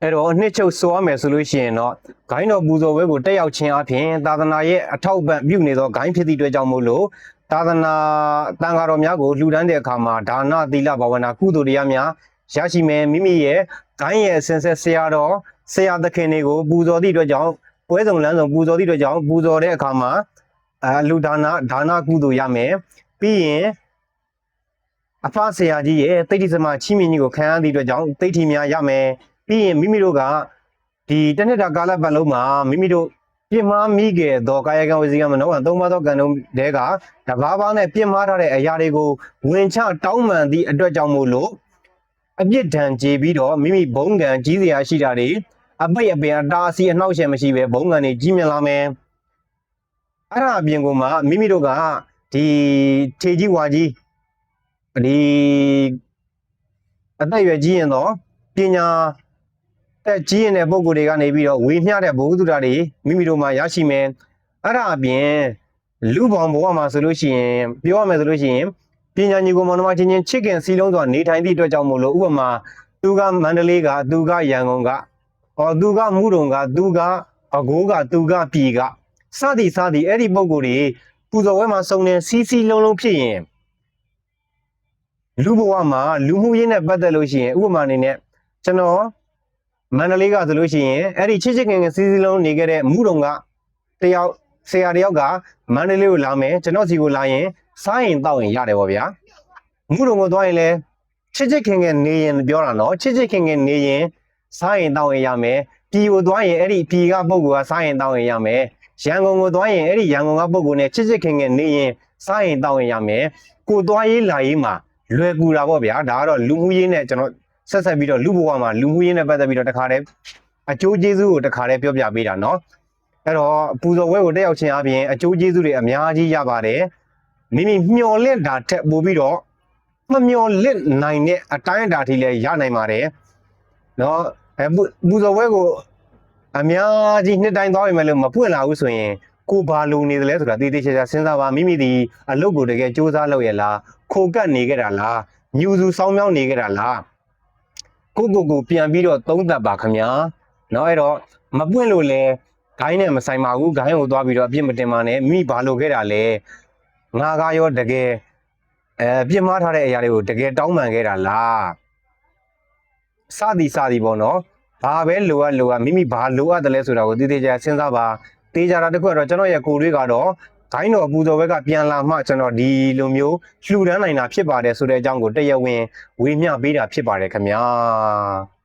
အဲ့တော့နှစ်ချုပ်ဆိုရမယ်ဆိုလို့ရှိရင်တော့ဂိုင်းတော်ပူဇော်ပွဲကိုတက်ရောက်ခြင်းအပြင်သာသနာရဲ့အထောက်အပံ့ပြုနေသောဂိုင်းဖြစ်သည့်အတွက်ကြောင့်မို့လို့သာသနာတန်ဃာတော်များကိုလှူဒန်းတဲ့အခါမှာဒါနသီလဘာဝနာကုသိုလ်တရားများရရှိမယ်မိမိရဲ့ဂိုင်းရဲ့အစဉ်ဆက်ဆရာတော်ဆရာသခင်တွေကိုပူဇော်သည့်အတွက်ကြောင့်ပွဲစုံလမ်းစုံပူဇော်သည့်အတွက်ကြောင့်ပူဇော်တဲ့အခါမှာလူဒါနကုသိုလ်ရမယ်ပြီးရင်အဖဆရာကြီးရဲ့တိဋ္ဌိစမချီးမြှင့်ကြီးကိုခံရသည့်အတွက်ကြောင့်တိဋ္ဌိများရမယ်ပြီးရင်မိမိတို့ကဒီတနှစ်တာကာလပတ်လုံးမှာမိမိတို့ပြင်းမာမိခဲ့သောကာယကံဝစီကံမနောကသုံးပါးသောကံတို့တဲကတဘာဘာနဲ့ပြင်းမာထားတဲ့အရာတွေကိုဝင်ချတောင်းပန်သည့်အတွက်ကြောင့်မို့လို့အပြစ်ဒဏ်ကြေပြီးတော့မိမိဘုံကံကြီးစရာရှိတာတွေအပိတ်အပင်အတားအဆီးအနှောက်အယှက်မရှိပဲဘုံကံတွေကြီးမြင့်လာမယ်အဲ့ဒါအပြင်ကမှမိမိတို့ကဒီထေကြီးဝါကြီးဒီအသက်ရွယ်ကြီးရင်တော့ပညာတက်ကြီးရင်တဲ့ပုံကိုယ်တွေကနေပြီးတော့ဝေမျှတဲ့ဘုဟုတုတ္တတွေမိမိတို့မှာရရှိမယ်အဲ့ဒါအပြင်လူပေါင်းဘဝမှာဆိုလို့ရှိရင်ပြောရမယ်ဆိုလို့ရှိရင်ပညာညီကိုမောင်နှမချင်းချင်းချစ်ခင်စီလုံးစွာနေထိုင်သည့်အတွက်ကြောင့်မို့လို့ဥပမာသူကမန္တလေးကသူကရန်ကုန်ကသူကမူတုံကသူကအကိုးကသူကပြည်ကစသည်အဲ့ဒီပုံကိုယ်တွေပူဇော်ပွဲမှာစုံနေစီစီလုံးလုံးဖြစ်ရင်လူဘဝမှာလူမှုရေးနဲ့ပတ်သက်လို့ရှိရင်ဥပမာအနေနဲ့ကျွန်တော်မန္တလေးကဆိုလို့ရှိရင်အဲ့ဒီချစ်ချစ်ခင်ခင်စီစီလုံးနေခဲ့တဲ့မူတုံကတယောက်ဆရာတယောက်ကမန္တလေးကိုလာမယ်ကျွန်တော်စီကိုလာရင်စားရင်တောက်ရင်ရတယ်ပေါ့ဗျာမူတုံကိုသွားရင်လည်းချစ်ချစ်ခင်ခင်နေရင်ပြောတာနော်ချစ်ချစ်ခင်ခင်နေရင်စားရင်တောက်ရင်ရမယ်ပြည်ကိုသွားရင်အဲ့ဒီပြည်ကပုံကစားရင်တောက်ရင်ရမယ်ရန်ကုန်ကိုသွားရင်အဲ့ဒီရန်ကုန်ကပုံကိုနဲ့ချစ်ချစ်ခင်ခင်နေရင်စားရင်တောက်ရင်ရမယ်ကိုသွားရေးလာရေးမှာလွယ်ကူတာပေါ့ဗျာဒါကတော့လူမှုရေးနဲ့ကျွန်တော်ဆက်ပြီးတော့လူဘဝမှာလူမှုရေးနဲ့ပတ်သက်ပြီးတော့တခါတည်းအကျိုးကျေးဇူးကိုတခါတည်းပြောပြပေးတာเนาะအဲ့တော့ပူဇော်ပွဲကိုတက်ရောက်ခြင်းအပြင်အကျိုးကျေးဇူးတွေအများကြီးရပါတယ်မိမိမျှော်လင့်တာထက်ပိုပြီးတော့မမျှော်လင့်နိုင်တဲ့အတိုင်းအတာထိလည်းရနိုင်ပါတယ်เนาะပူဇော်ပွဲကိုအများကြီးနှစ်တိုင်းသွားပြီမဲ့လို့မပွင့်လာဘူးဆိုရင်ကိုဘာလုံနေတယ်လဲဆိုတာတည်တည်ချာချာစဉ်းစားပါမိမိဒီအလုပ်ကိုတကယ်စူးစမ်းလုပ်ရလားခိုကတ်နေခဲ့တာလားညူစုစောင်းမြောင်းနေခဲ့တာလားကိုပြန်ပြီးတော့သုံးသပ်ပါခင်ဗျာเนาะအဲ့တော့မပွင့်လို့လဲဂိုင်းနဲ့မဆိုင်ပါဘူးဂိုင်းကိုသွားပြီးတော့အပြစ်မတင်ပါနဲ့မိဘာလို့ခဲ့တာလဲငါကရောတကယ်ပြစ်မှားထားတဲ့အရာတွေကိုတကယ်တောင်းပန်ခဲ့တာလားစသည်ပေါ့နော်ဘာပဲလိုအပ်မိမိဘာလိုအပ်တယ်လဲဆိုတာကိုတည်တည်ကြစဉ်းစားပါတေးကြတာတခုကတော့ကျွန်တော်ရဲ့ကိုယ်တွေကတော့ဂိုင်းတော်ပူဇော်ဘက်ကပြန်လာမှကျွန်တော်ဒီလိုမျိုးလှူဒန်းနိုင်တာဖြစ်ပါတယ်ဆိုတဲ့အကြောင်းကိုတရားဝင်ဝေမျှပေးတာဖြစ်ပါတယ်ခင်ဗျာ